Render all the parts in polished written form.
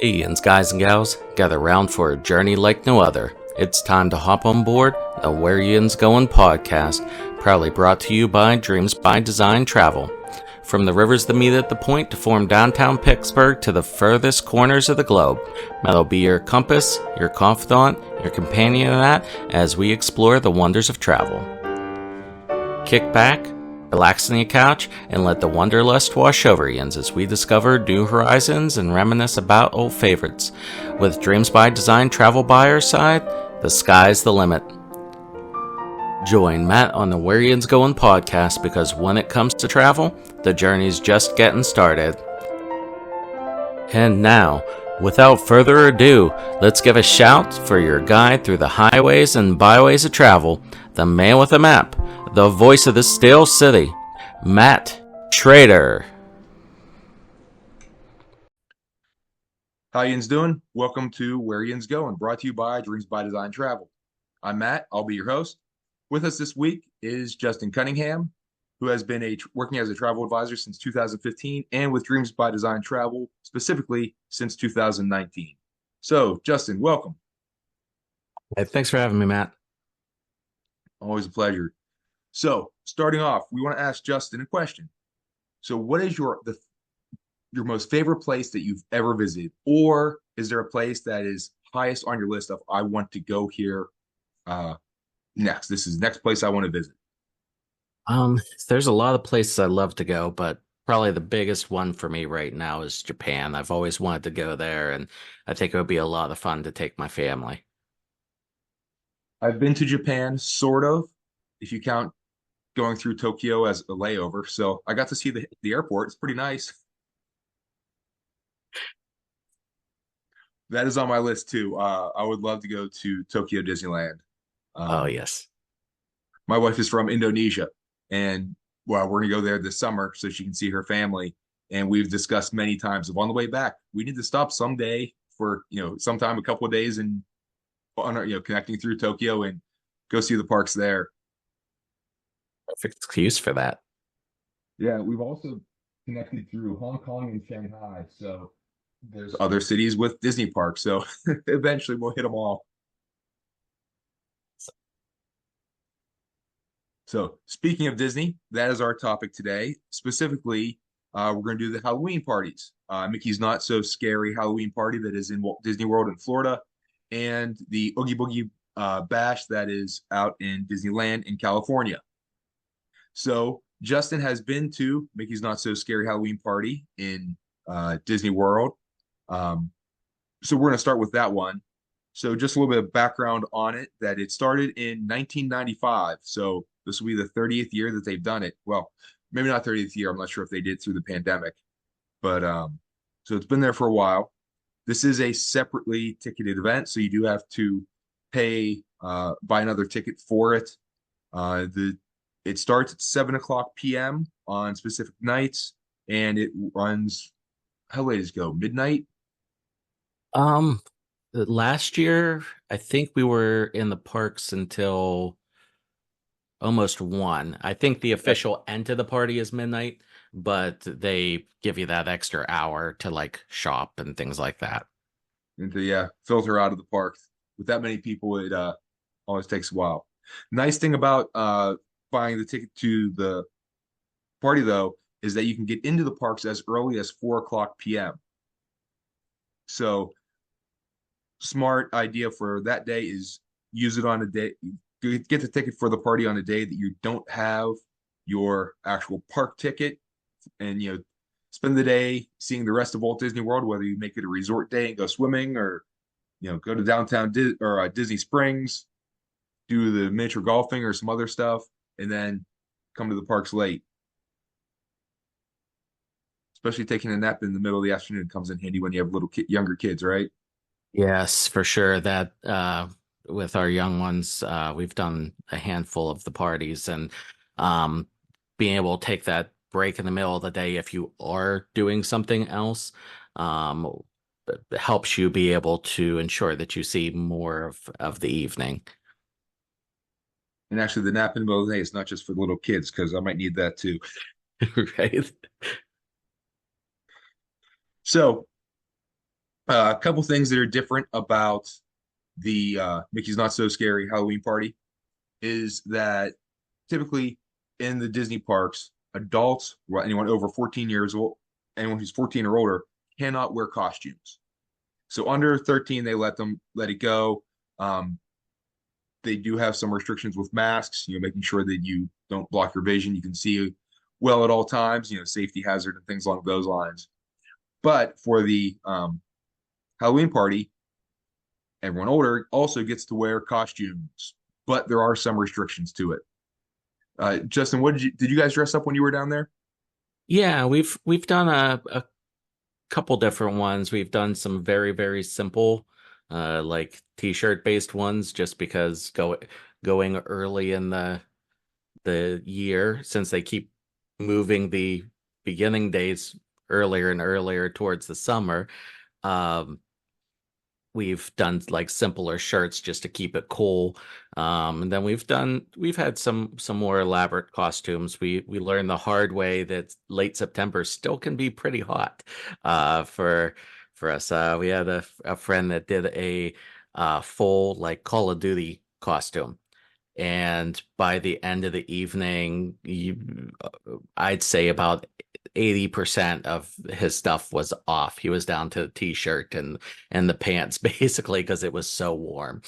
Hey, Yinz guys and gals, gather round for a journey like no other. It's time to hop on board the Where Yinz Goin podcast, proudly brought to you by Dreams by Design Travel. From the rivers that meet at the point to form downtown Pittsburgh to the furthest corners of the globe, that'll be your compass, your confidant, your companion in that as we explore the wonders of travel. Kick back, relax on your couch, and let the wanderlust wash over you as we discover new horizons and reminisce about old favorites. With Dreams by Design Travel by our side, the sky's the limit. Join Matt on the Where Yinz Goin podcast because when it comes to travel, the journey's just getting started. And now, without further ado, let's give a shout for your guide through the highways and byways of travel, the man with a map, the voice of the stale city, Matt Trader. How Yinz doing? Welcome to Where Yinz Goin, brought to you by Dreams by Design Travel. I'm Matt. I'll be your host. With us this week is Justin Cunningham, who has been working as a travel advisor since 2015 and with Dreams by Design Travel specifically since 2019. So, Justin, welcome. Hey, thanks for having me, Matt. Always a pleasure. So, starting off, we want to ask Justin a question. So, what is your most favorite place that you've ever visited, or is there a place that is highest on your list of I want to go here next? This is the next place I want to visit. There's a lot of places I love to go, but probably the biggest one for me right now is Japan. I've always wanted to go there, and I think it would be a lot of fun to take my family. I've been to Japan, sort of, if you count going through Tokyo as a layover. So I got to see the airport. It's pretty nice. That is on my list too. I would love to go to Tokyo Disneyland. Oh, yes. My wife is from Indonesia, and well, we're gonna go there this summer so she can see her family. And we've discussed many times of on the way back, we need to stop someday for sometime a couple of days and on our connecting through Tokyo and go see the parks there. Perfect excuse for that. Yeah, we've also connected through Hong Kong and Shanghai, so there's other cities with Disney parks. So eventually we'll hit them all. So speaking of Disney, that is our topic today. Specifically, we're going to do the Halloween parties. Mickey's Not So Scary Halloween Party that is in Walt Disney World in Florida, and the Oogie Boogie Bash that is out in Disneyland in California. So Justin has been to Mickey's Not So Scary Halloween Party in Disney World. So we're going to start with that one. So just a little bit of background on it, that it started in 1995. So this will be the 30th year that they've done it. Well, maybe not 30th year. I'm not sure if they did through the pandemic. But so it's been there for a while. This is a separately ticketed event, so you do have to pay, buy another ticket for it. It starts at 7 o'clock p.m. on specific nights, and it runs, how late does it go? Midnight? Last year, I think we were in the parks until almost 1. I think the official end to the party is midnight, but they give you that extra hour to like shop and things like that. And to filter out of the park. With that many people, it always takes a while. Nice thing about buying the ticket to the party, though, is that you can get into the parks as early as 4 o'clock p.m. So smart idea for that day is use it on a day, get the ticket for the party on a day that you don't have your actual park ticket, and spend the day seeing the rest of Walt Disney World, whether you make it a resort day and go swimming, or go to downtown Disney Springs, do the miniature golfing or some other stuff, and then come to the parks late. Especially taking a nap in the middle of the afternoon comes in handy when you have younger kids, right? Yes, for sure. That with our young ones, we've done a handful of the parties, and being able to take that break in the middle of the day if you are doing something else helps you be able to ensure that you see more of the evening. And actually, the nap in the middle of the day is not just for little kids, because I might need that too. Right. So A couple things that are different about the Mickey's Not So Scary Halloween Party is that typically in the Disney parks, adults, well, anyone over 14 years old, anyone who's 14 or older, cannot wear costumes. So under 13, they let it go. Um, they do have some restrictions with masks, making sure that you don't block your vision. You can see well at all times, safety hazard and things along those lines. But for the Halloween party, everyone older also gets to wear costumes, but there are some restrictions to it. Justin, what did you guys dress up when you were down there? Yeah, we've done a couple different ones. We've done some very, very simple, like t-shirt based ones, just because going early in the year, since they keep moving the beginning dates earlier and earlier towards the summer. Um, we've done like simpler shirts just to keep it cool. And then we've had some more elaborate costumes. We learned the hard way that late September still can be pretty hot for us. We had a friend that did a full like Call of Duty costume. And by the end of the evening, I'd say about 80% of his stuff was off. He was down to the t-shirt and the pants basically because it was so warm.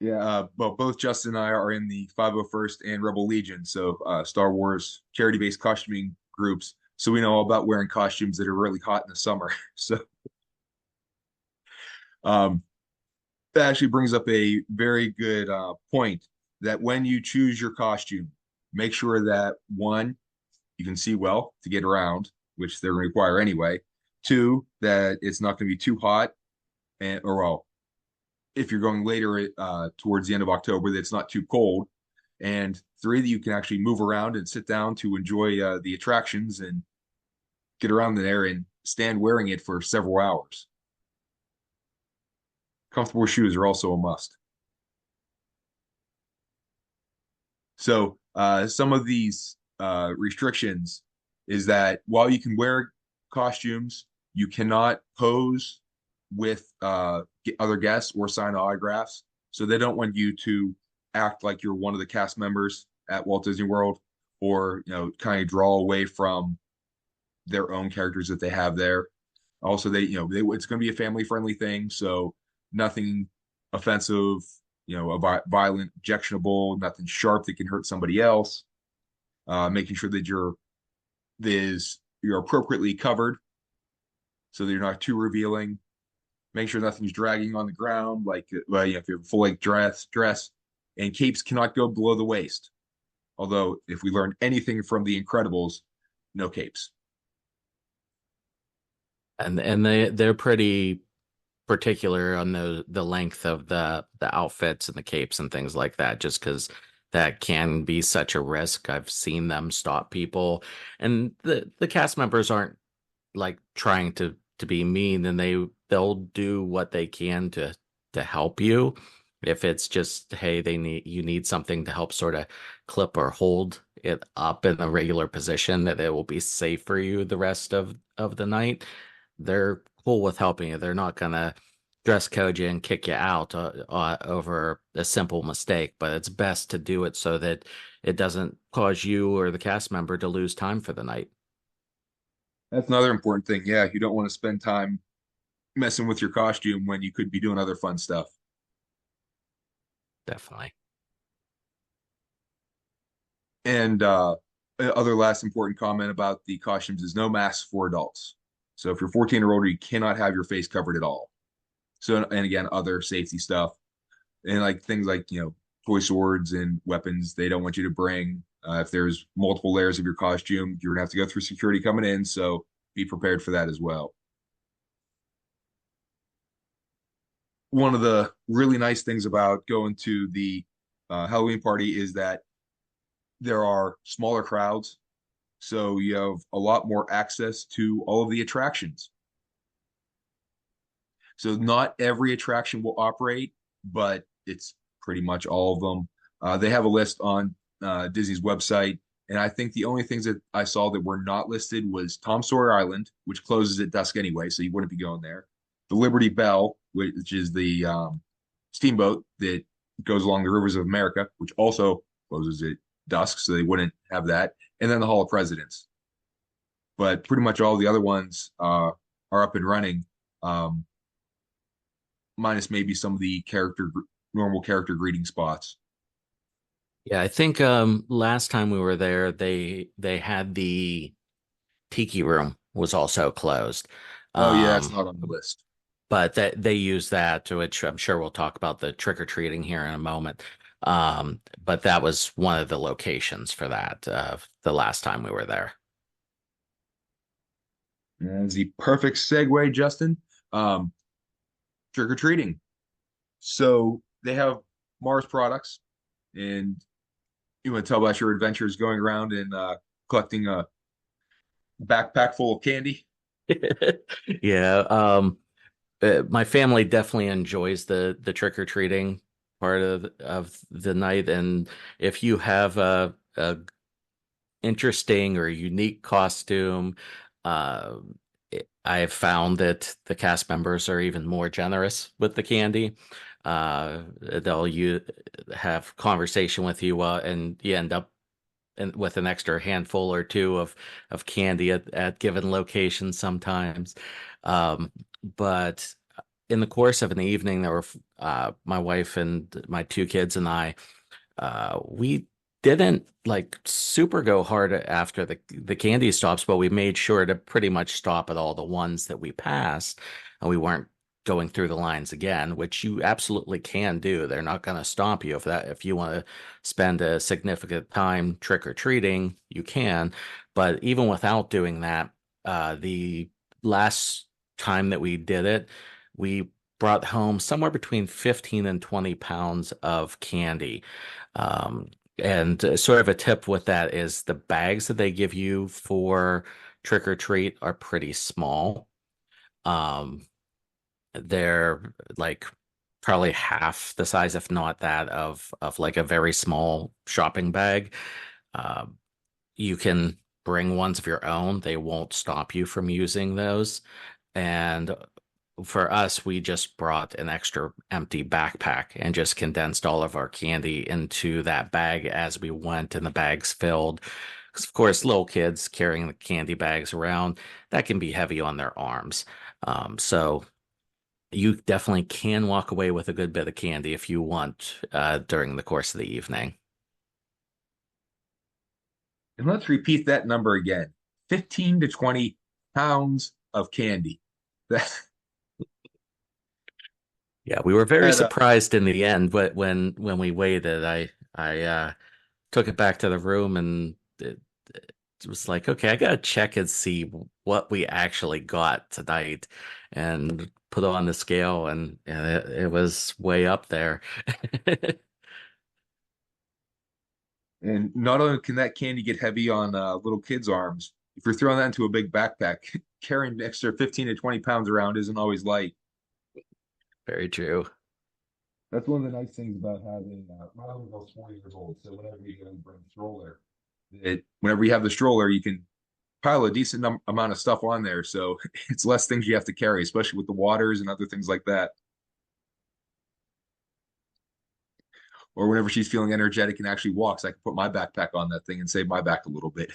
Yeah, well, both Justin and I are in the 501st and Rebel Legion, so Star Wars charity-based costuming groups. So we know all about wearing costumes that are really hot in the summer. So um, that actually brings up a very good point that when you choose your costume, make sure that one, you can see well to get around, which they're going to require anyway. Two, that it's not going to be too hot, and or well, if you're going later towards the end of October, that it's not too cold. And three, that you can actually move around and sit down to enjoy the attractions and get around there and stand wearing it for several hours. Comfortable shoes are also a must. So some of these restrictions is that while you can wear costumes, you cannot pose with other guests or sign autographs. So they don't want you to act like you're one of the cast members at Walt Disney World, or kind of draw away from their own characters that they have there. Also, it's going to be a family friendly thing, so nothing offensive, violent, objectionable, nothing sharp that can hurt somebody else. Making sure that you're appropriately covered, so that you're not too revealing. Make sure nothing's dragging on the ground, like if you have a full length dress, and capes cannot go below the waist. Although, if we learned anything from The Incredibles, no capes. And they're pretty particular on the length of the outfits and the capes and things like that, just because that can be such a risk. I've seen them stop people, and the cast members aren't like trying to be mean, and they'll do what they can to help you. If it's just, hey, you need something to help sort of clip or hold it up in a regular position that it will be safe for you the rest of the night, they're cool with helping you. They're not gonna dress code you and kick you out over a simple mistake, but it's best to do it so that it doesn't cause you or the cast member to lose time for the night. That's another important thing. Yeah, you don't want to spend time messing with your costume when you could be doing other fun stuff. Definitely. And other last important comment about the costumes is no masks for adults. So if you're 14 or older, you cannot have your face covered at all. So, and again, other safety stuff and like things like, toy swords and weapons, they don't want you to bring. If there's multiple layers of your costume, you're gonna have to go through security coming in. So be prepared for that as well. One of the really nice things about going to the Halloween party is that there are smaller crowds. So you have a lot more access to all of the attractions. So not every attraction will operate, but it's pretty much all of them. They have a list on Disney's website And I think the only things that I saw that were not listed was Tom Sawyer Island, which closes at dusk anyway, so you wouldn't be going there. The Liberty Bell, which is the steamboat that goes along the rivers of America, which also closes at dusk, so they wouldn't have that. And then the Hall of Presidents. But pretty much all the other ones are up and running, um, minus maybe some of the normal character greeting spots. Yeah, I think last time we were there, they had the Tiki Room was also closed. Oh yeah, it's Um, not on the list. but that they use that to which I'm sure we'll talk about the trick or treating here in a moment. But that was one of the locations for that the last time we were there. That's the perfect segue, Justin. Um, Trick or treating. So they have Mars products, and you want to tell about your adventures going around and collecting a backpack full of candy. Yeah, my family definitely enjoys the trick or treating part of the night, and if you have a interesting or unique costume, uh, I have found that the cast members are even more generous with the candy. They'll you have conversation with you, and you end up with an extra handful or two of candy at given locations sometimes. Um, but in the course of an evening, there were my wife and my two kids and I. We didn't like super go hard after the candy stops, but we made sure to pretty much stop at all the ones that we passed, and we weren't going through the lines again, which you absolutely can do. They're not going to stop you if you want to spend a significant time trick or treating, you can. But even without doing that, the last time that we did it, we brought home somewhere between 15 and 20 pounds of candy. Um, and sort of a tip with that is the bags that they give you for trick or treat are pretty small. Um, they're like probably half the size, if not that, of like a very small shopping bag. Um, you can bring ones of your own. They won't stop you from using those. And for us, we just brought an extra empty backpack and just condensed all of our candy into that bag as we went, and the bags filled. Because, of course, little kids carrying the candy bags around, that can be heavy on their arms. So you definitely can walk away with a good bit of candy if you want during the course of the evening. And let's repeat that number again: 15 to 20 pounds of candy. That, Yeah, we were very that surprised in the end, but when we weighed it, I took it back to the room and it was like, okay, I gotta check and see what we actually got tonight, and put on the scale, and it was way up there. and not only can that candy get heavy on little kids' arms, if you're throwing that into a big backpack, carrying an extra 15 to 20 pounds around isn't always light. Very true. That's one of the nice things about having my little girl's 4 years old. So whenever you go and bring a stroller, whenever you have the stroller, you can pile a decent amount of stuff on there. So it's less things you have to carry, especially with the waters and other things like that. Or whenever she's feeling energetic and actually walks, I can put my backpack on that thing and save my back a little bit.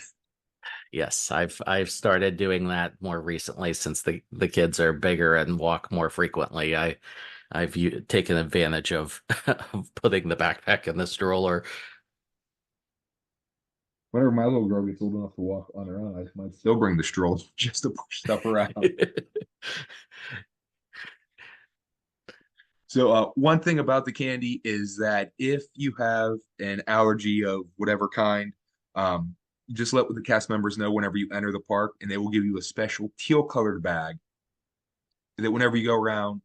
Yes, I've started doing that more recently since the kids are bigger and walk more frequently. I've taken advantage of, of putting the backpack in the stroller. Whenever my little girl gets old enough to walk on her own, I might still bring the stroller just to push stuff around. So, one thing about the candy is that if you have an allergy of whatever kind, just let the cast members know whenever you enter the park, and they will give you a special teal colored bag that whenever you go around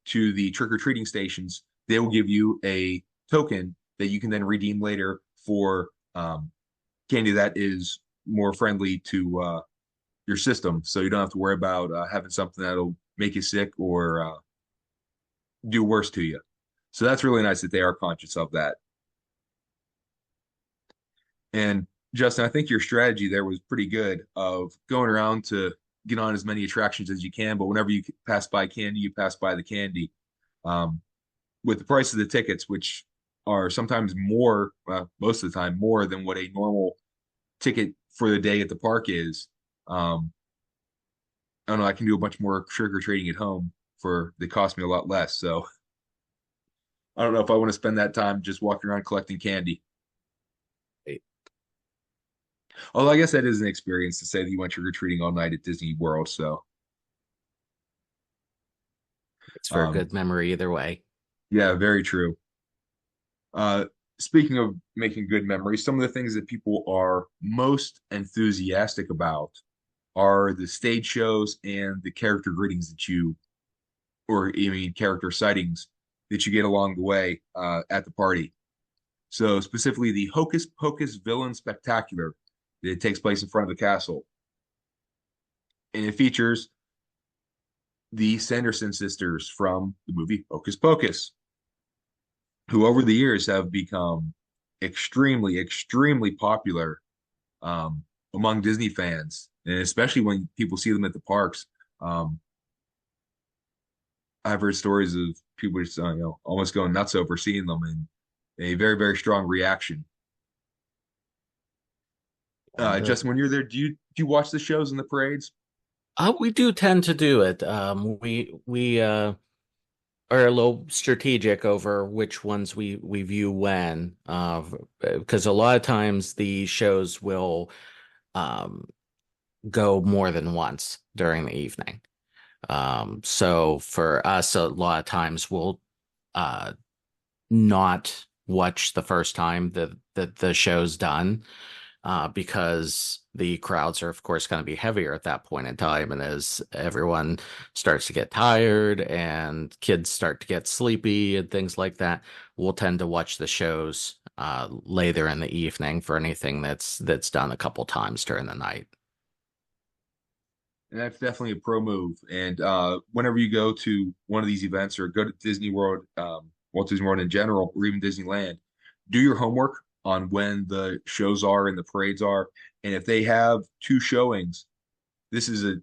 to the trick-or-treating stations, they will give you a token that you can then redeem later for candy that is more friendly to your system. So you don't have to worry about having something that'll make you sick or do worse to you. So that's really nice that they are conscious of that. And Justin, I think your strategy there was pretty good of going around to get on as many attractions as you can, but whenever you pass by candy, you pass by the candy. Um, with the price of the tickets, which are sometimes more, most of the time, more than what a normal ticket for the day at the park is. Um, I don't know. I can do a bunch more trick or treating at home for they cost me a lot less. So I don't know if I want to spend that time just walking around collecting candy. Although I guess that is an experience to say that you went trick or treating all night at Disney World. So It's for a um, good memory either way. yeah, very true. Uh, speaking of making good memories, some of the things that people are most enthusiastic about are the stage shows and the character greetings that you, or I mean, character sightings that you get along the way at the party. So, specifically, the Hocus Pocus Villain Spectacular that takes place in front of the castle. And it features the Sanderson sisters from the movie Hocus Pocus, who over the years have become extremely, extremely popular um, among Disney fans, and especially when people see them at the parks. Um, I've heard stories of people just almost going nuts over seeing them, and a very very strong reaction. And Justin, when you're there, do you watch the shows and the parades? we do tend to do it. We are a little strategic over which ones we view when, because a lot of times the shows will um, go more than once during the evening. So for us, a lot of times we'll uh, not watch the first time that the show's done, because the crowds are, of course, going to be heavier at that point in time. And as everyone starts to get tired and kids start to get sleepy and things like that, we'll tend to watch the shows later in the evening for anything that's done a couple times during the night. And that's definitely a pro move. And whenever you go to one of these events or go to Disney World, Walt Disney World in general, or even Disneyland, do your homework on when the shows are and the parades are. And if they have two showings, this is a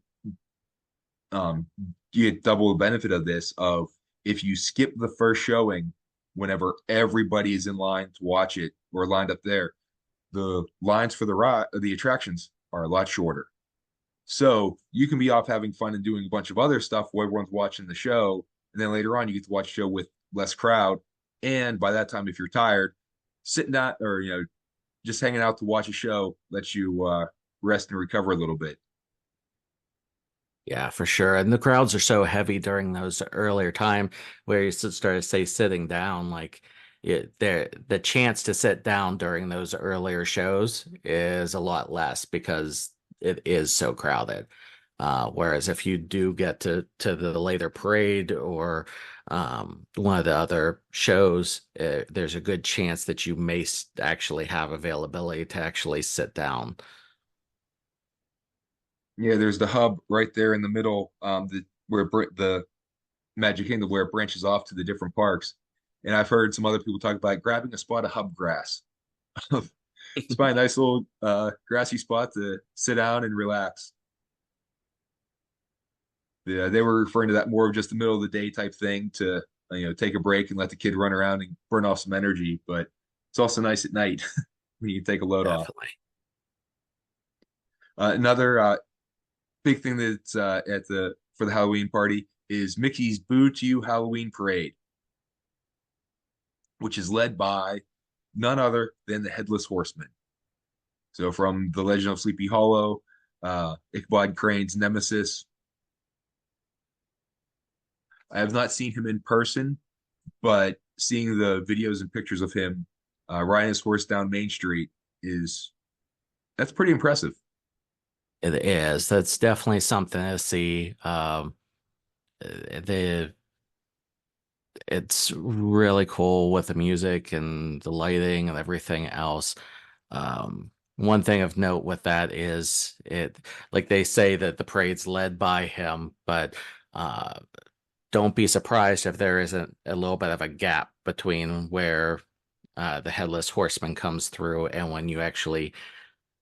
you get double the benefit of this of if you skip the first showing whenever everybody is in line to watch it or lined up there, the lines for the ride, the attractions are a lot shorter. So you can be off having fun and doing a bunch of other stuff while everyone's watching the show. And then later on, you get to watch a show with less crowd. And by that time, if you're tired, sitting down or, just hanging out to watch a show lets you rest and recover a little bit. Yeah, for sure. And the crowds are so heavy during those earlier time where you start to say sitting down, like the chance to sit down during those earlier shows is a lot less because it is so crowded. Whereas if you do get to the later parade or one of the other shows, there's a good chance that you may actually have availability to actually sit down. Yeah, there's the hub right there in the middle, the Magic Kingdom where it branches off to the different parks. And I've heard some other people talk about grabbing a spot of hub grass. It's probably a nice little grassy spot to sit down and relax. Yeah, they were referring to that more of just the middle of the day type thing to take a break and let the kid run around and burn off some energy. But it's also nice at night when you take a load off. Definitely. Another big thing that's at the for the Halloween party is Mickey's Boo to You Halloween Parade, which is led by none other than the Headless Horseman. So from The Legend of Sleepy Hollow, Ichabod Crane's nemesis. I have not seen him in person, but seeing the videos and pictures of him riding his horse down Main Street is that's pretty impressive. It is. That's definitely something to see. The It's really cool with the music and the lighting and everything else. One thing of note with that is like they say that the parade's led by him, but uh, don't be surprised if there isn't a little bit of a gap between where the headless horseman comes through and when you actually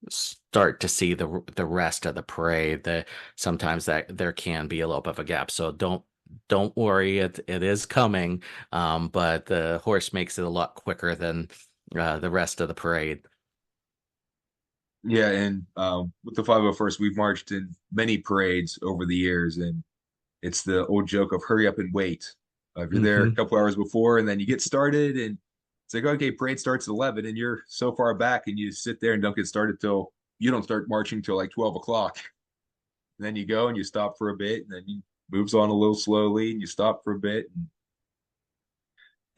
start to see the rest of the parade. Sometimes that there can be a little bit of a gap. So don't worry, it is coming. But the horse makes it a lot quicker than the rest of the parade. Yeah, and with the 501st, we've marched in many parades over the years, and it's the old joke of hurry up and wait. If you're there a Hmm. couple hours before, and then you get started, and it's like, okay, parade starts at 11, and you're so far back, and you sit there and don't get started till you don't start marching till like 12 o'clock. And then you go and you stop for a bit, and then you moves on a little slowly, and you stop for a bit. And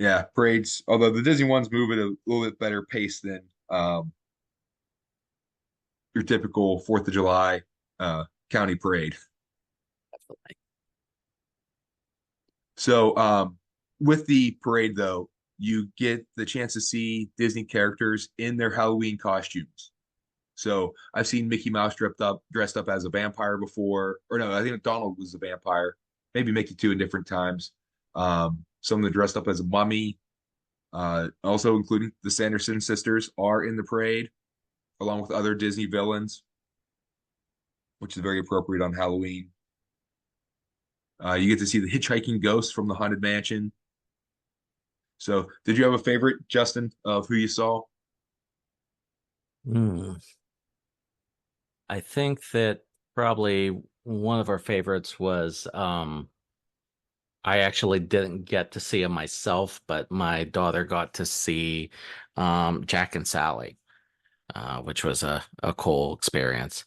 yeah, parades. Although the Disney ones move at a little bit better pace than your typical Fourth of July county parade. So with the parade, though, you get the chance to see Disney characters in their Halloween costumes. So I've seen Mickey Mouse dressed up as a vampire before, or no, I think Donald was a vampire. Maybe Mickey too in different times. Some of them dressed up as a mummy. Also, including the Sanderson sisters are in the parade, along with other Disney villains, which is very appropriate on Halloween. You get to see the hitchhiking ghost from the Haunted Mansion. So, did you have a favorite, Justin, of who you saw? Mm. I think that probably one of our favorites was I actually didn't get to see him myself, but my daughter got to see Jack and Sally, which was a cool experience.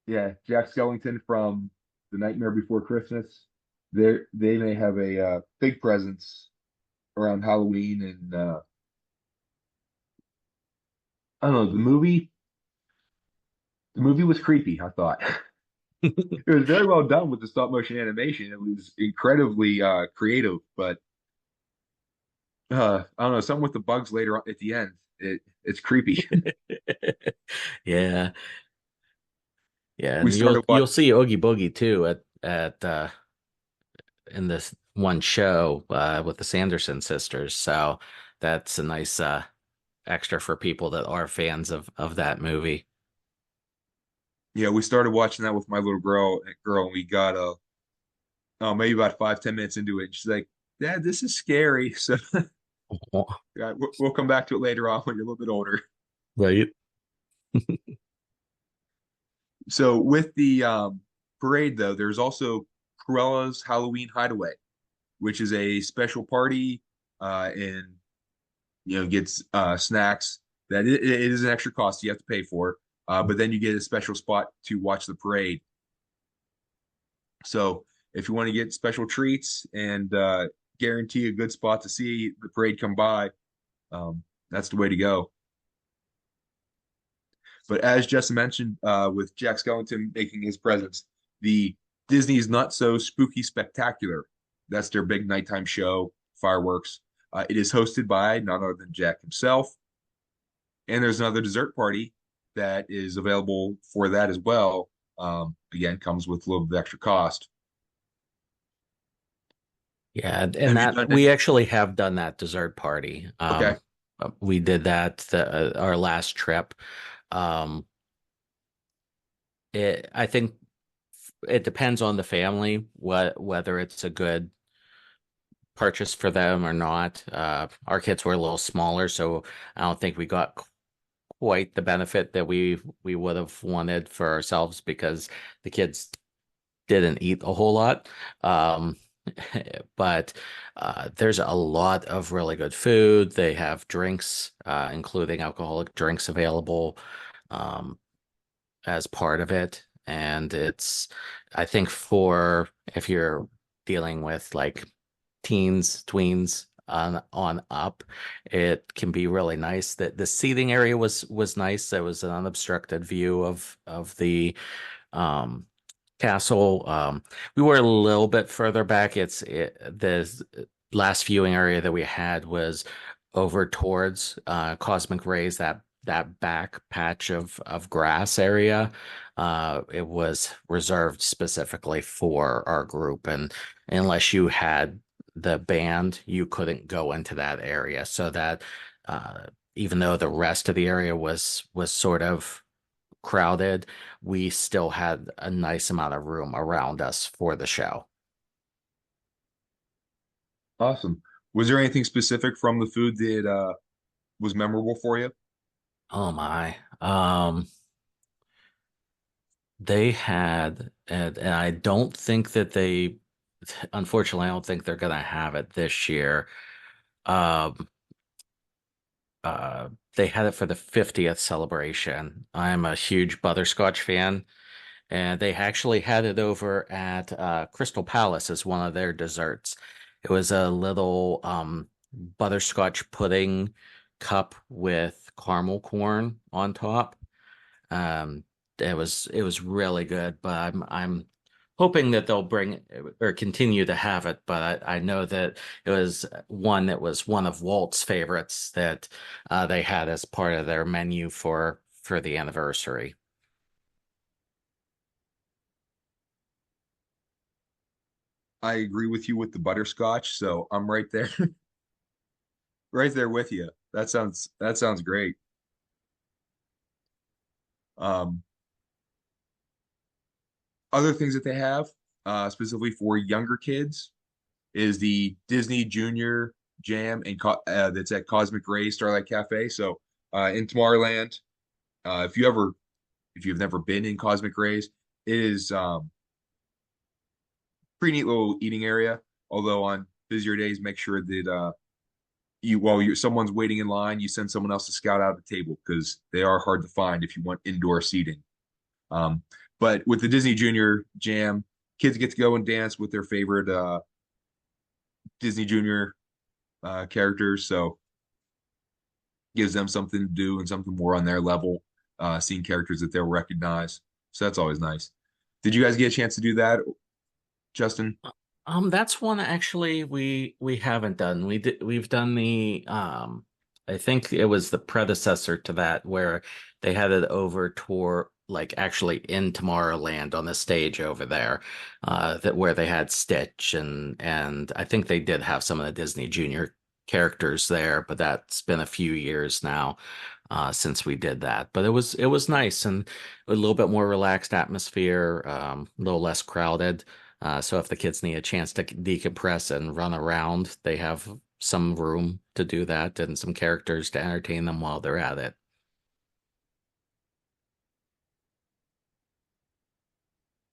Yeah, Jack Skellington from The Nightmare Before Christmas. They may have a big presence around Halloween, and I don't know, the movie was creepy, I thought. It was very well done with the stop motion animation. It was incredibly creative, but I don't know, something with the bugs later on at the end. It's creepy. Yeah, yeah, We and started you'll watching. see Oogie Boogie too at in this one show with the Sanderson sisters. So that's a nice extra for people that are fans of that movie. Yeah, we started watching that with my little girl, and we got maybe about 5, 10 minutes into it. She's like, "Dad, this is scary." So yeah, we'll come back to it later on when you're a little bit older. Right. So with the parade, though, there's also Cruella's Halloween Hideaway, which is a special party, and gets snacks. It is an extra cost you have to pay for, but then you get a special spot to watch the parade. So if you want to get special treats and guarantee a good spot to see the parade come by, that's the way to go. But as Justin mentioned, with Jack Skellington making his presence, the Disney's Not So Spooky Spectacular. That's their big nighttime show, fireworks. It is hosted by none other than Jack himself. And there's another dessert party that is available for that as well. Again, comes with a little bit of extra cost. Yeah, and Have you that done it? we actually have done that dessert party. Okay. We did that our last trip. Um, I think it depends on the family whether it's a good purchase for them or not. Our kids were a little smaller, so I don't think we got quite the benefit that we would have wanted for ourselves because the kids didn't eat a whole lot. Um, but there's a lot of really good food. They have drinks, including alcoholic drinks available um, as part of it. And I think for if you're dealing with like teens, tweens on up, it can be really nice. That the seating area was nice. There was an unobstructed view of the um, castle. We were a little bit further back. The last viewing area that we had was over towards Cosmic Rays, that back patch of grass area. It was reserved specifically for our group, and unless you had the band, you couldn't go into that area. So that even though the rest of the area was sort of crowded, we still had a nice amount of room around us for the show. Awesome. Was there anything specific from the food that was memorable for you? Oh my. They had, and I don't think that they, unfortunately, I don't think they're gonna have it this year. Um, they had it for the 50th celebration. I'm a huge butterscotch fan, and they actually had it over at Crystal Palace as one of their desserts. It was a little butterscotch pudding cup with caramel corn on top. Um, it was really good, but I'm hoping that they'll bring or continue to have it. But I know that it was one that was one of Walt's favorites that they had as part of their menu for the anniversary. I agree with you with the butterscotch, so I'm right there, right there with you. That sounds great. Um, Other things that they have, specifically for younger kids, is the Disney Junior Jam and that's at Cosmic Ray Starlight Cafe. So in Tomorrowland, if you've never been in Cosmic Rays, it is pretty neat little eating area. Although on busier days, make sure that you while you're someone's waiting in line, you send someone else to scout out a table because they are hard to find if you want indoor seating. Um, but with the Disney Junior Jam, kids get to go and dance with their favorite Disney Junior characters, so gives them something to do and something more on their level, seeing characters that they'll recognize. So that's always nice. Did you guys get a chance to do that, Justin? That's one actually we haven't done. We've done the I think it was the predecessor to that where they had it over tour like actually in Tomorrowland on the stage over there. That where they had Stitch and I think they did have some of the Disney Junior characters there, but that's been a few years now since we did that. But it was nice and a little bit more relaxed atmosphere, a little less crowded. So if the kids need a chance to decompress and run around, they have some room to do that and some characters to entertain them while they're at it.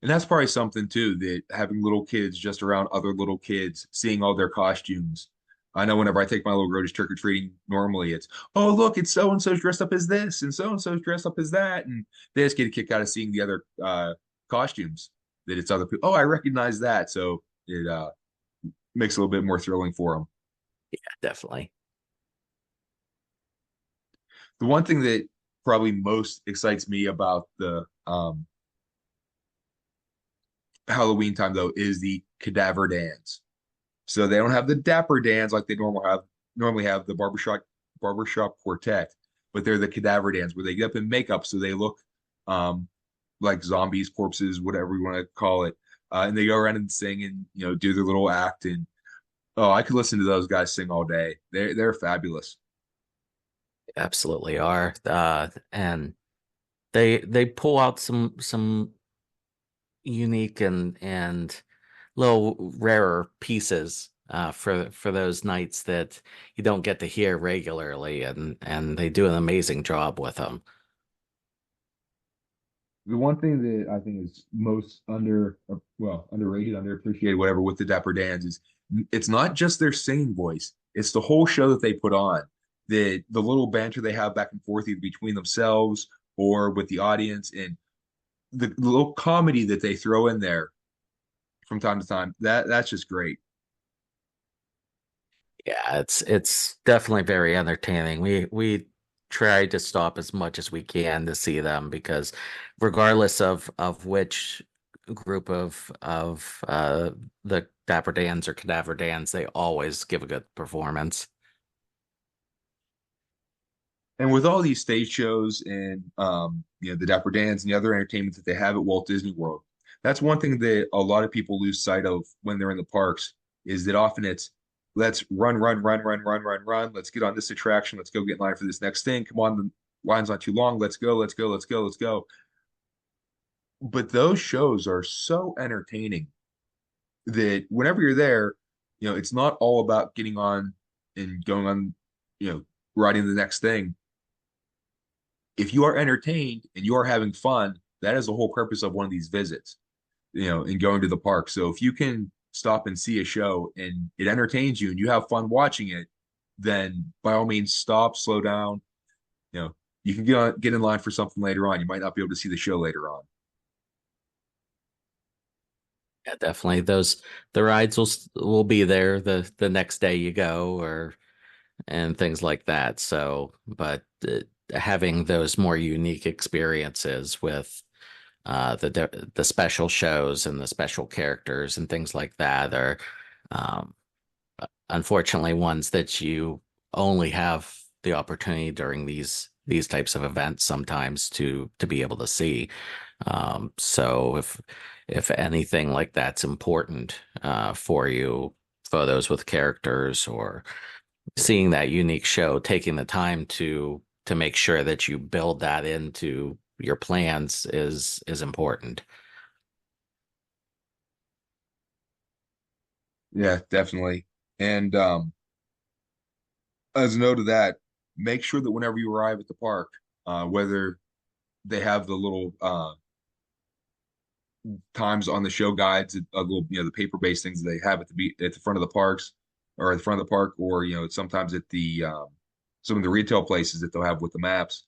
And that's probably something too, that having little kids just around other little kids, seeing all their costumes. I know whenever I take my little girl to trick or treating, normally it's, oh, look, it's so and so's dressed up as this, and so's dressed up as that. And they just get a kick out of seeing the other costumes that it's other people. Oh, I recognize that. So it makes it a little bit more thrilling for them. Yeah, definitely. The one thing that probably most excites me about the Halloween time, though, is the cadaver dance. So they don't have the dapper dans like they normally have the barbershop quartet, but they're the cadaver dans where they get up in makeup so they look um like zombies, corpses, whatever you want to call it. And they go around and sing and do their little act and oh, I could listen to those guys sing all day. They're fabulous. Absolutely are. And they pull out some unique and little rarer pieces for those nights that you don't get to hear regularly, and they do an amazing job with them. The one thing that I think is most underrated, underappreciated, whatever, with the Dapper Dans is it's not just their singing voice; it's the whole show that they put on. The little banter they have back and forth either between themselves or with the audience, and the little comedy that they throw in there from time to time. That's just great. Yeah, it's definitely very entertaining. We try to stop as much as we can to see them because regardless of which group of the Dapper Dans or Cadaver Dans, they always give a good performance. And with all these stage shows and the Dapper Dans and the other entertainment that they have at Walt Disney World, that's one thing that a lot of people lose sight of when they're in the parks is that often it's Let's run, run, run, run, run, run, run. Let's get on this attraction. Let's go get in line for this next thing. Come on, the line's not too long. Let's go, let's go, let's go, let's go. But those shows are so entertaining that whenever you're there, it's not all about getting on and going on, you know, riding the next thing. If you are entertained and you are having fun, that is the whole purpose of one of these visits, and going to the park. So if you can stop and see a show and it entertains you and you have fun watching it, then by all means stop, slow down. You know, you can get in line for something later on. You might not be able to see the show later on. Yeah, definitely. The rides will be there the next day you go, or and things like that. So, but having those more unique experiences with the special shows and the special characters and things like that are um, unfortunately ones that you only have the opportunity during these types of events sometimes to be able to see. So if anything like that's important for you, photos with characters or seeing that unique show, taking the time to make sure that you build that into your plans is important. Yeah, definitely. And as a note of that, make sure that whenever you arrive at the park, whether they have the little times on the show guides, a little, the paper-based things that they have at the front of the parks or at the front of the park, or sometimes at the some of the retail places that they'll have with the maps.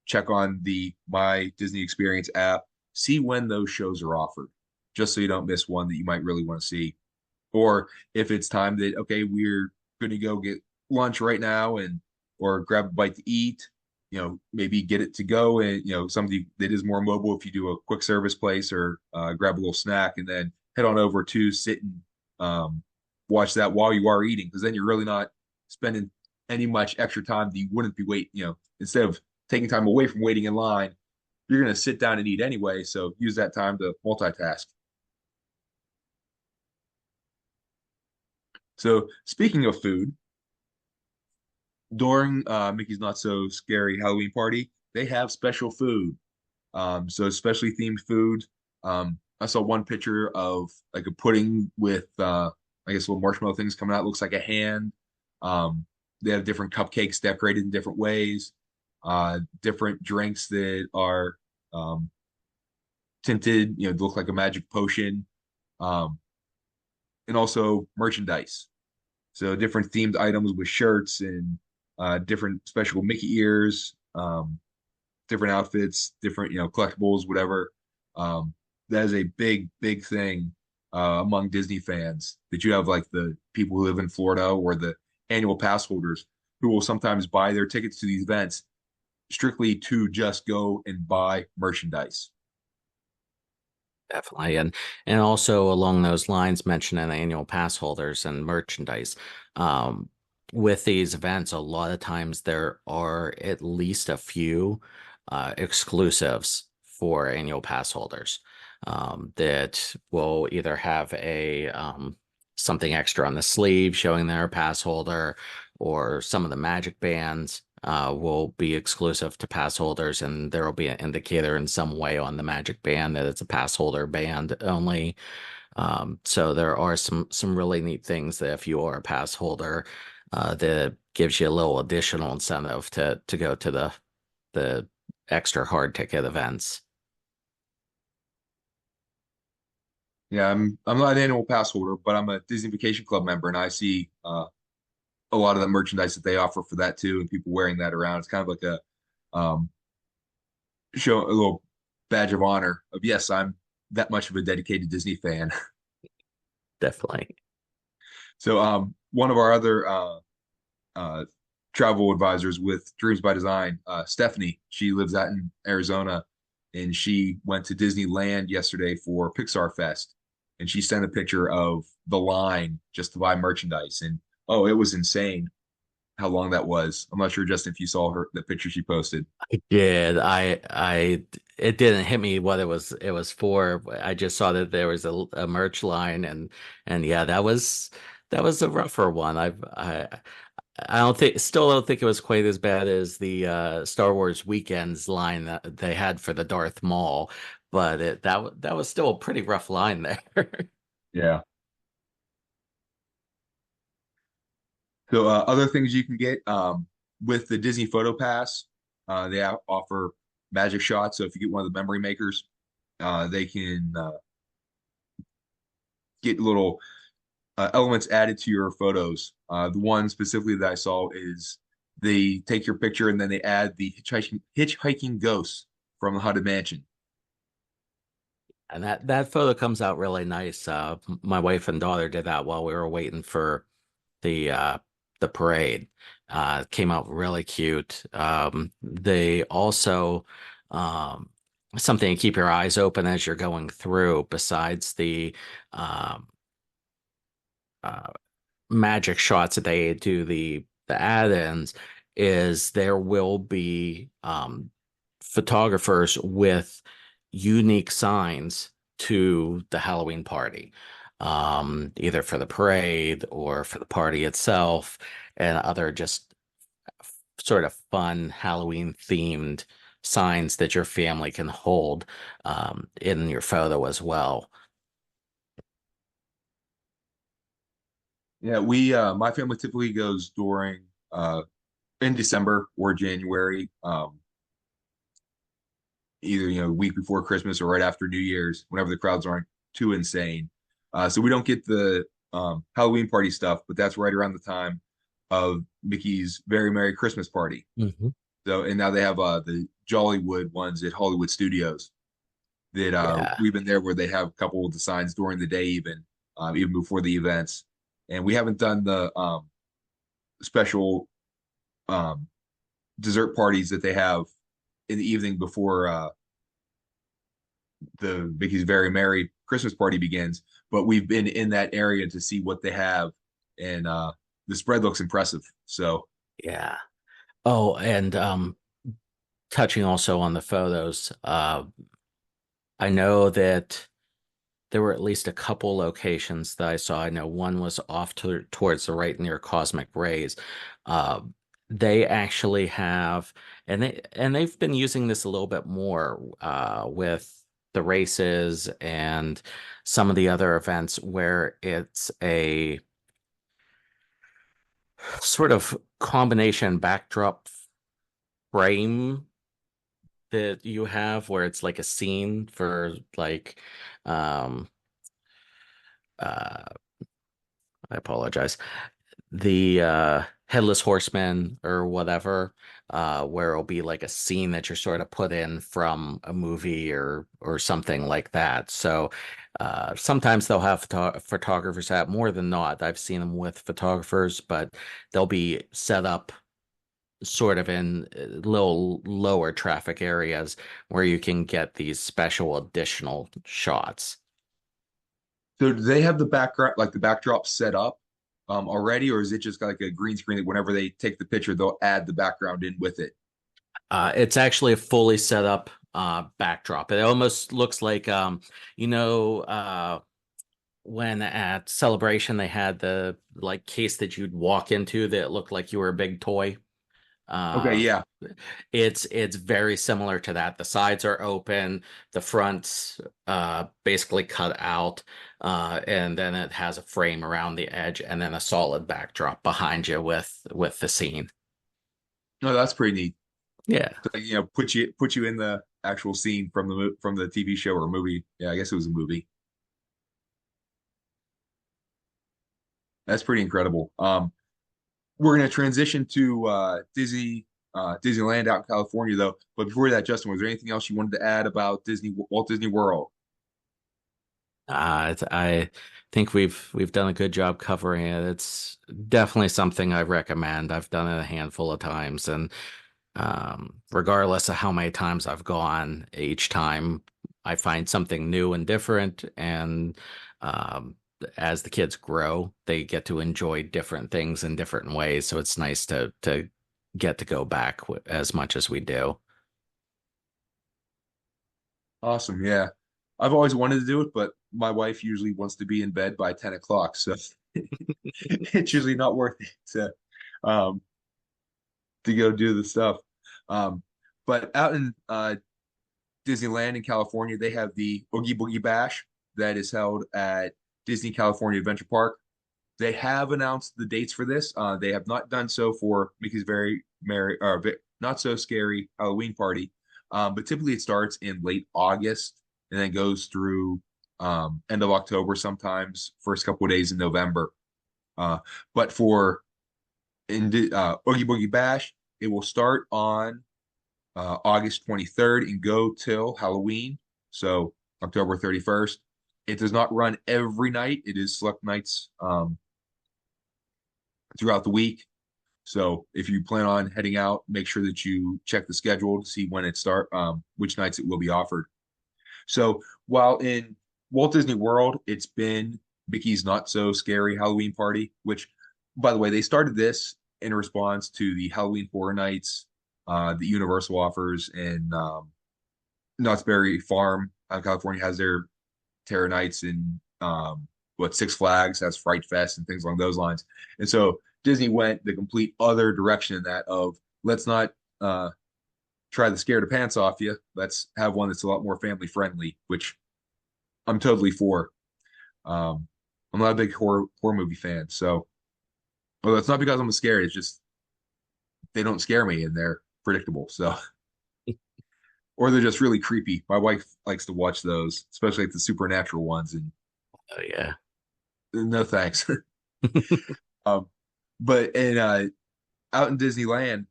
Check on the My Disney Experience app, see when those shows are offered, just so you don't miss one that you might really want to see. Or if it's time that, okay, we're going to go get lunch right now and or grab a bite to eat, maybe get it to go and, somebody that is more mobile if you do a quick service place or grab a little snack and then head on over to sit and watch that while you are eating, because then you're really not spending any much extra time that you wouldn't be waiting, instead of taking time away from waiting in line, you're going to sit down and eat anyway. So use that time to multitask. So speaking of food, during Mickey's Not So Scary Halloween Party, they have special food. So especially themed food. I saw one picture of like a pudding with I guess little marshmallow things coming out. Looks like a hand. They have different cupcakes decorated in different ways. Different drinks that are tinted, look like a magic potion. Um, and also merchandise. So different themed items with shirts and different special Mickey ears, different outfits, different collectibles, whatever. That is a big, big thing among Disney fans. That you have like the people who live in Florida or the annual pass holders who will sometimes buy their tickets to these events strictly to just go and buy merchandise. Definitely. And also along those lines, mentioning annual pass holders and merchandise. Um, with these events, a lot of times there are at least a few exclusives for annual pass holders that will either have a something extra on the sleeve showing they're a pass holder, or some of the magic bands will be exclusive to pass holders, and there will be an indicator in some way on the magic band that it's a pass holder band only. So there are some really neat things that if you are a pass holder, that gives you a little additional incentive to go to the extra hard ticket events. Yeah, I'm not an annual pass holder, but I'm a Disney Vacation Club member, and I see a lot of the merchandise that they offer for that too, and people wearing that around. It's kind of like a um, show, a little badge of honor of yes, I'm that much of a dedicated Disney fan. Definitely. So one of our other uh, travel advisors with Dreams by Design, Stephanie, she lives out in Arizona, and she went to Disneyland yesterday for Pixar Fest, and she sent a picture of the line just to buy merchandise, and oh, it was insane how long that was. I'm not sure, Justin, if you saw the picture she posted. I did. It didn't hit me what it was for. I just saw that there was a merch line, and yeah, that was a rougher one. I don't think still don't think it was quite as bad as the Star Wars Weekends line that they had for the Darth Maul, but that was still a pretty rough line there. Yeah. So other things you can get with the Disney Photo Pass, they offer magic shots. So if you get one of the memory makers, they can get little elements added to your photos. The one specifically that I saw is they take your picture and then they add the hitchhiking ghost from the Haunted Mansion. And that photo comes out really nice. My wife and daughter did that while we were waiting for the uh the parade. Came out really cute. They also um something to keep your eyes open as you're going through, besides the um uh magic shots that they do the add-ins, is there will be photographers with unique signs to the Halloween party, either for the parade or for the party itself, and other just sort of fun Halloween themed signs that your family can hold in your photo as well. Yeah, my family typically goes during in December or January, either a week before Christmas or right after New Year's, whenever the crowds aren't too insane. So we don't get the Halloween party stuff, but that's right around the time of Mickey's Very Merry Christmas Party. Mhm. So and now they have the Jollywood ones at Hollywood Studios that Yeah. we've been there where they have a couple of the signs during the day, even before the events. And we haven't done the special um, dessert parties that they have in the evening before the Mickey's Very Merry Christmas Party begins. But we've been in that area to see what they have, and the spread looks impressive. So Yeah. Oh, and touching also on the photos, I know that there were at least a couple locations that I saw. I know one was off towards the right near Cosmic Rays. Uh, they actually have, and they've been using this a little bit more with the races and some of the other events where it's a sort of combination backdrop frame that you have where it's like a scene for like um uh I apologize, the Headless Horseman or whatever, where it'll be like a scene that you're sort of put in from a movie or something like that. So sometimes they'll have photographers at, more than not I've seen them with photographers, but they'll be set up sort of in little lower traffic areas where you can get these special additional shots. so do they have the background, like the backdrop set up already, or is it just like a green screen that whenever they take the picture, they'll add the background in with it? It's actually a fully set up backdrop. It almost looks like when at Celebration they had the like case that you'd walk into that looked like you were a big toy. Okay, Uh, yeah. it's very similar to that. The sides are open, the front's basically cut out, and then it has a frame around the edge, and then a solid backdrop behind you with the scene. No, that's pretty neat. Yeah. So, put you in the actual scene from from the TV show or movie. Yeah, I guess it was a movie. That's pretty incredible. We're going to transition to Disneyland out in California, though. But before that, Justin, was there anything else you wanted to add about Walt Disney World? I think we've done a good job covering it. It's definitely something I recommend. I've done it a handful of times, and regardless of how many times I've gone, each time I find something new and different. And um, as the kids grow, they get to enjoy different things in different ways. So it's nice to get to go back as much as we do. Awesome. Yeah. I've always wanted to do it, but my wife usually wants to be in bed by 10 o'clock. So it's usually not worth it um, to go do the stuff. Um, but out in Disneyland in California, they have the Oogie Boogie Bash that is held at Disney California Adventure Park. They have announced the dates for this. They have not done so for Mickey's Very Merry or Not So Scary Halloween Party, but typically it starts in late August and then goes through end of October, sometimes first couple of days in November. But for Oogie Boogie Bash, it will start on August 23rd and go till Halloween, so October 31st. It does not run every night. It is select nights throughout the week. So if you plan on heading out, make sure that you check the schedule to see when it which nights it will be offered. So while in Walt Disney World, it's been Mickey's Not So Scary Halloween Party, which, by the way, they started this in response to the Halloween Horror Nights that Universal offers, and Knott's Berry Farm out in California has their Terror Nights, and Six Flags has Fright Fest and things along those lines. And so Disney went the complete other direction in that of let's not try to scare the pants off you. Let's have one that's a lot more family friendly, which I'm totally for. I'm not a big horror movie fan, so well, that's not because I'm scared. It's just they don't scare me and they're predictable. So, or they're just really creepy. My wife likes to watch those, especially like the supernatural ones, and Oh yeah. no thanks. um, but out in Disneyland,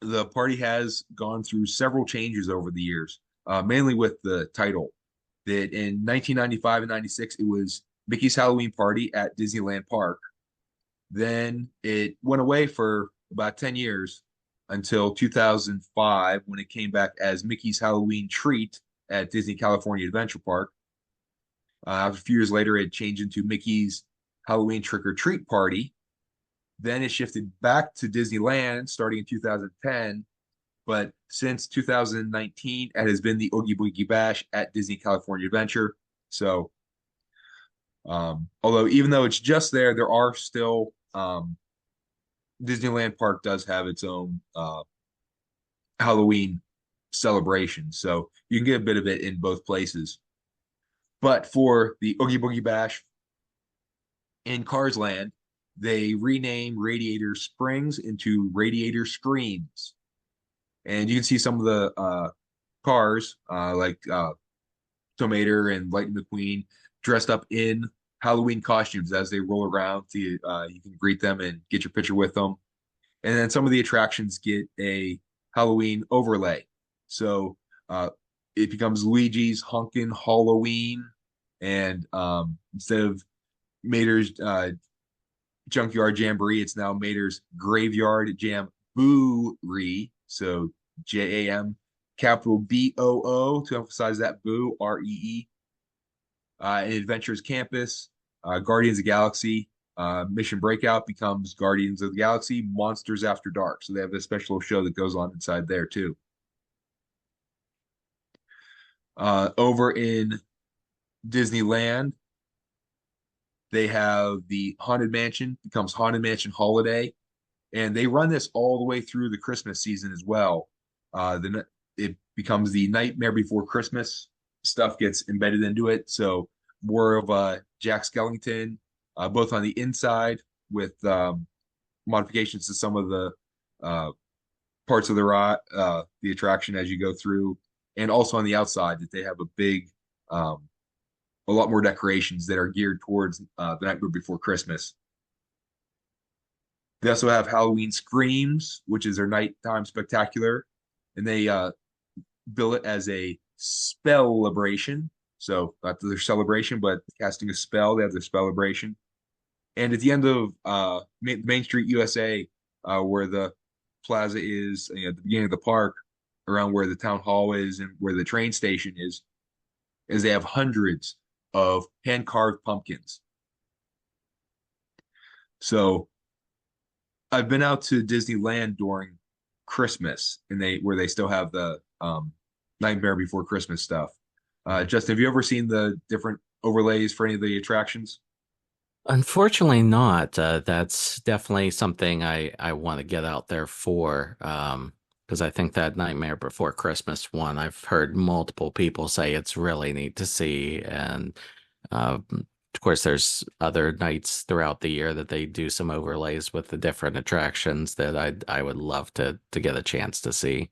the party has gone through several changes over the years, mainly with the title. That in 1995 and 96, it was Mickey's Halloween Party at Disneyland Park. Then it went away for about 10 years until 2005 when it came back as Mickey's Halloween Treat at Disney California Adventure Park. A few years later, it changed into Mickey's Halloween Trick or Treat Party. Then it shifted back to Disneyland starting in 2010. But since 2019, it has been the Oogie Boogie Bash at Disney California Adventure. So, although even though it's just there, there are still Disneyland Park does have its own Halloween celebration. So you can get a bit of it in both places. But for the Oogie Boogie Bash in Cars Land, they renamed Radiator Springs into Radiator Screams. And you can see some of the cars, like Tomater and Lightning McQueen, dressed up in Halloween costumes as they roll around. You can greet them and get your picture with them. And then some of the attractions get a Halloween overlay. So it becomes Luigi's Honkin' Halloween. And instead of Mater's Junkyard Jamboree, it's now Mater's Graveyard Jamboree. So JAM capital BOO to emphasize that Boo, REE. Adventures Campus, Guardians of the Galaxy, Mission Breakout becomes Guardians of the Galaxy, Monsters After Dark. So they have a special show that goes on inside there too. Over in Disneyland, they have the Haunted Mansion becomes Haunted Mansion Holiday, and they run this all the way through the Christmas season as well. It becomes the Nightmare Before Christmas stuff gets embedded into it, so more of Jack Skellington, both on the inside with modifications to some of the parts of the attraction as you go through, and also on the outside that they have a lot more decorations that are geared towards the Nightmare Before Christmas. They also have Halloween Screams, which is their nighttime spectacular, and they bill it as a spell-libration. So not their celebration, but casting a spell. They have their spell-libration. And at the end of Main Street USA, where the plaza is, at the beginning of the park, around where the town hall is and where the train station is they have hundreds of hand-carved pumpkins. So I've been out to Disneyland during Christmas, and where they still have the Nightmare Before Christmas stuff. Justin, have you ever seen the different overlays for any of the attractions? Unfortunately not. That's definitely something I want to get out there for. Because I think that Nightmare Before Christmas one, I've heard multiple people say it's really neat to see. And of course, there's other nights throughout the year that they do some overlays with the different attractions that I would love to get a chance to see.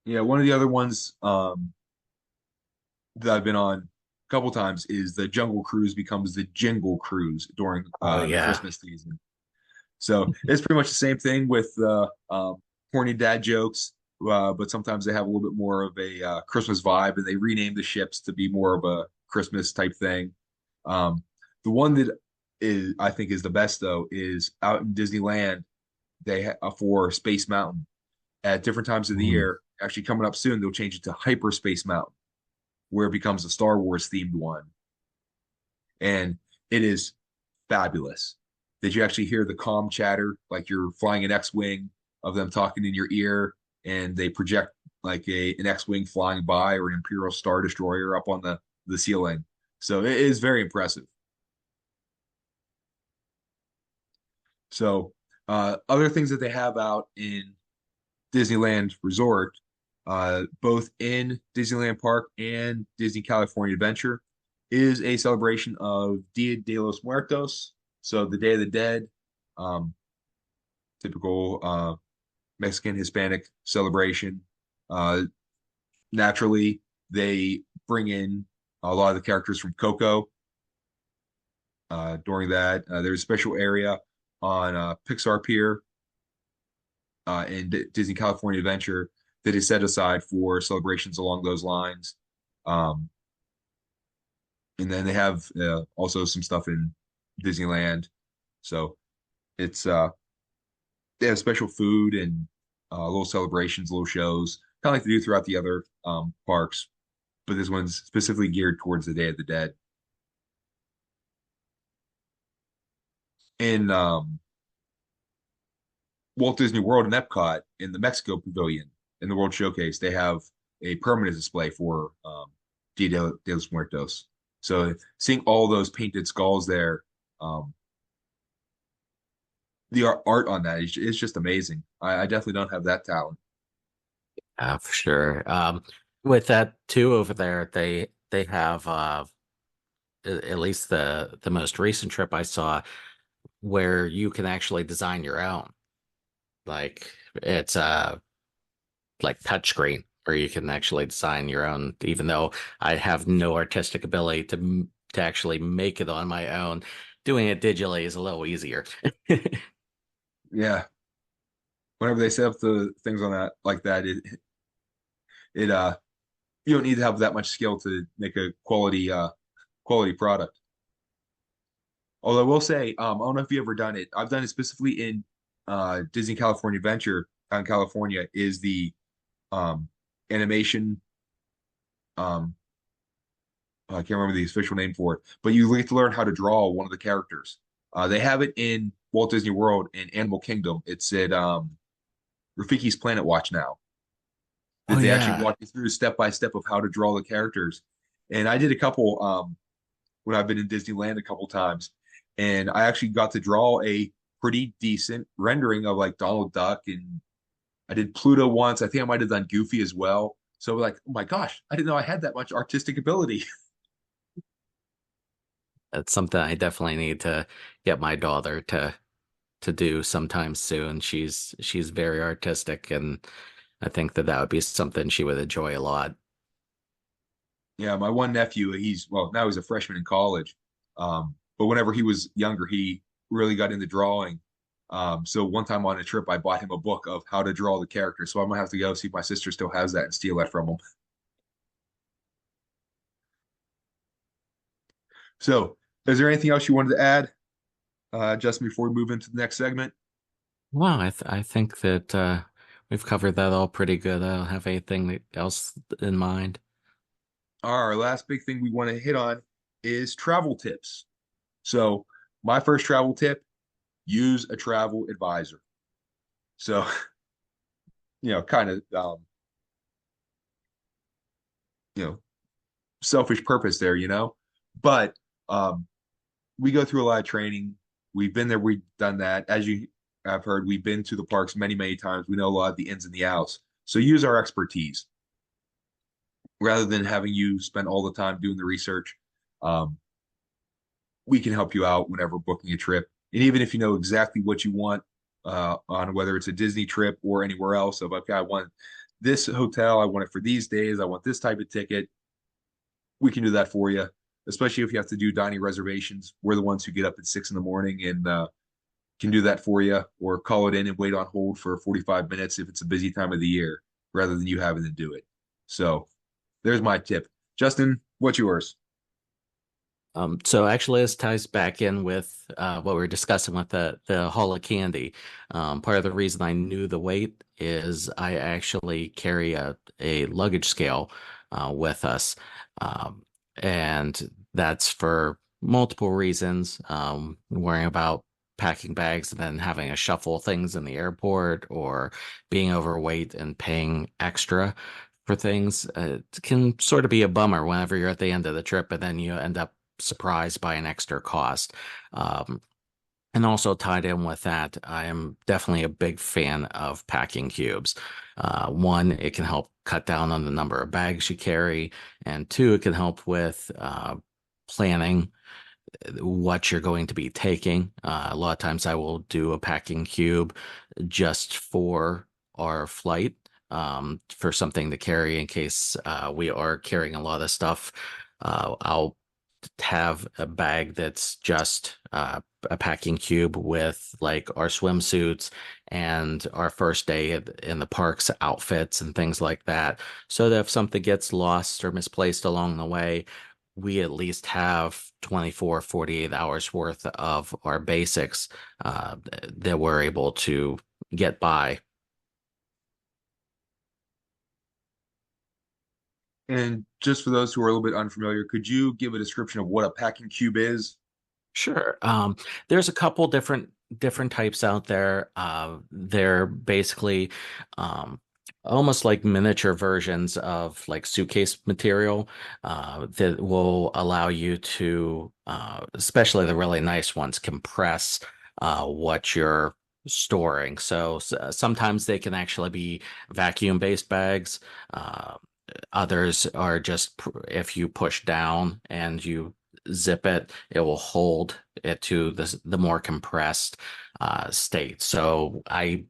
Yeah, one of the other ones that I've been on a couple times is the Jungle Cruise becomes the Jingle Cruise during Oh the yeah. Christmas season. So it's pretty much the same thing with corny dad jokes, but sometimes they have a little bit more of a Christmas vibe, and they rename the ships to be more of a Christmas type thing. Um, the one that is I think is the best though is out in Disneyland. For Space Mountain at different times of the Mm. year. Actually, coming up soon, they'll change it to Hyperspace Mountain, where it becomes a Star Wars themed one, and it is fabulous. Did you actually hear the calm chatter like you're flying an X-wing of them talking in your ear, and they project like an X-wing flying by or an Imperial Star Destroyer up on the ceiling. So it is very impressive. So other things that they have out in Disneyland Resort, both in Disneyland Park and Disney California Adventure, is a celebration of Dia de los Muertos, so the Day of the Dead, um, typical Mexican Hispanic celebration. Uh, Naturally, they bring in a lot of the characters from Coco during that. There's a special area on Pixar Pier in Disney California Adventure that is set aside for celebrations along those lines. Um, and then they have also some stuff in Disneyland. So it's they have special food and little celebrations, little shows, kind of like they do throughout the other parks. But this one's specifically geared towards the Day of the Dead. In Walt Disney World and Epcot, in the Mexico Pavilion, in the World Showcase, they have a permanent display for Dia de los Muertos. So seeing all those painted skulls there, um, the art on that is just amazing. I definitely don't have that talent. For sure. With that too over there, they have at least the most recent trip I saw where you can actually design your own. Like it's like touchscreen where you can actually design your own, even though I have no artistic ability to actually make it on my own. Doing it digitally is a little easier. Yeah, whenever they set up the things on that like that, it you don't need to have that much skill to make a quality product. Although I will say, I don't know if you ever done it. I've done it specifically in Disney California Adventure out in California. Is the animation um, I can't remember the official name for it, but you get to learn how to draw one of the characters. They have it in Walt Disney World and Animal Kingdom. It's at Rafiki's Planet Watch now. Oh That they actually yeah. walk you through step by step of how to draw the characters. And I did a couple when I've been in Disneyland a couple times, and I actually got to draw a pretty decent rendering of like Donald Duck, and I did Pluto once. I think I might have done Goofy as well. So like, oh my gosh, I didn't know I had that much artistic ability. That's something I definitely need to get my daughter to do sometime soon. She's very artistic, and I think that would be something she would enjoy a lot. Yeah, my one nephew, he's well, now he's a freshman in college. But whenever he was younger, he really got into drawing. So one time on a trip, I bought him a book of how to draw the character. So I'm gonna have to go see if my sister still has that and steal that from him. So, is there anything else you wanted to add, Justin, before we move into the next segment? Well, I think that we've covered that all pretty good. I don't have anything else in mind. Our last big thing we want to hit on is travel tips. So, my first travel tip: use a travel advisor. So, kind of, you know, selfish purpose there, but um, we go through a lot of training. We've been there, we've done that. As you have heard, we've been to the parks many, many times. We know a lot of the ins and the outs. So use our expertise rather than having you spend all the time doing the research. Um, we can help you out whenever booking a trip. And even if you know exactly what you want on whether it's a Disney trip or anywhere else, of okay, I want this hotel, I want it for these days, I want this type of ticket, we can do that for you. Especially if you have to do dining reservations, we're the ones who get up at 6 in the morning and can do that for you, or call it in and wait on hold for 45 minutes if it's a busy time of the year, rather than you having to do it. So there's my tip. Justin, what's yours? So actually, this ties back in with what we were discussing with the Hall of Candy. Part of the reason I knew the weight is I actually carry a luggage scale with us, and that's for multiple reasons. Worrying about packing bags and then having to shuffle things in the airport, or being overweight and paying extra for things. It can sort of be a bummer whenever you're at the end of the trip and then you end up surprised by an extra cost. Um, and also tied in with that, I am definitely a big fan of packing cubes. One, it can help cut down on the number of bags you carry, and two, it can help with planning what you're going to be taking. A lot of times I will do a packing cube just for our flight, for something to carry in case we are carrying a lot of stuff. I'll have a bag that's just a packing cube with like our swimsuits and our first day in the parks outfits and things like that. So that if something gets lost or misplaced along the way, we at least have 24, 48 hours worth of our basics that we're able to get by. And just for those who are a little bit unfamiliar, could you give a description of what a packing cube is? Sure. There's a couple different types out there. They're basically um, almost like miniature versions of like suitcase material that will allow you to, especially the really nice ones, compress what you're storing. So sometimes they can actually be vacuum-based bags. Uh, Others are just if you push down and you zip it, it will hold it to the more compressed state. So I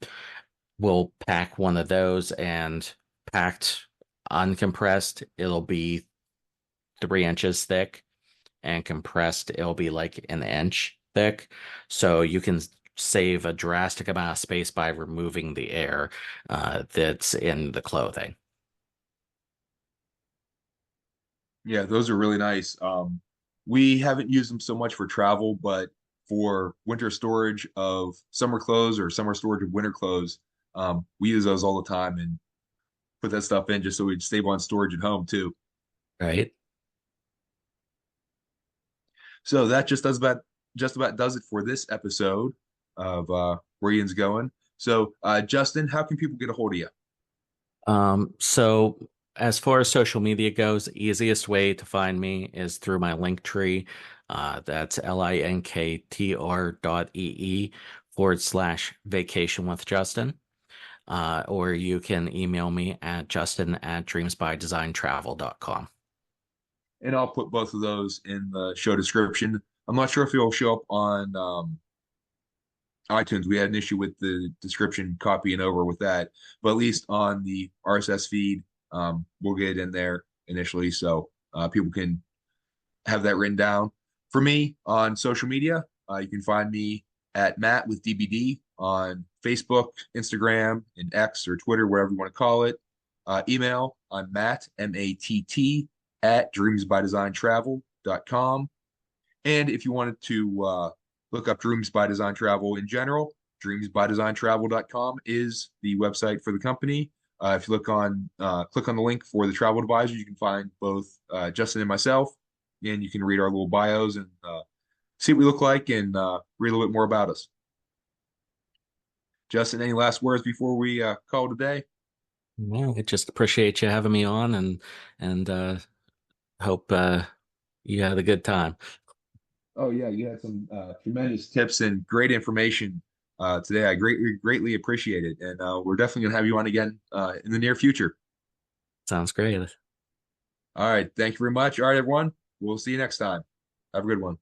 will pack one of those, and packed uncompressed, it'll be 3 inches thick, and compressed, it'll be like an inch thick. So you can save a drastic amount of space by removing the air that's in the clothing. Yeah, those are really nice. We haven't used them so much for travel, but for winter storage of summer clothes or summer storage of winter clothes, we use those all the time and put that stuff in just so we'd save on storage at home too. Right. So that just about does it for this episode of Where Yinz Going. So Justin, how can people get a hold of you? So as far as social media goes, the easiest way to find me is through my Linktree. That's linktr.ee /vacation with Justin. Or you can email me at justin@dreamsbydesigntravel.com. And I'll put both of those in the show description. I'm not sure if it'll show up on iTunes. We had an issue with the description copying over with that, but at least on the RSS feed, we'll get it in there initially so people can have that written down. For me on social media, you can find me at Matt with DBD on Facebook, Instagram, and X or Twitter, whatever you want to call it. Email, I'm Matt, MATT, at dreamsbydesign.travel.com. And if you wanted to look up Dreams by Design Travel in general, dreamsbydesigntravel.com is the website for the company. If you click on the link for the travel advisor, you can find both Justin and myself, and you can read our little bios and see what we look like and read a little bit more about us. Justin, any last words before we call today? Well, I just appreciate you having me on, and hope you had a good time. Oh yeah, you had some tremendous tips and great information today. I greatly appreciate it, and we're definitely gonna have you on again in the near future. Sounds great. All right, thank you very much. All right, everyone, we'll see you next time. Have a good one.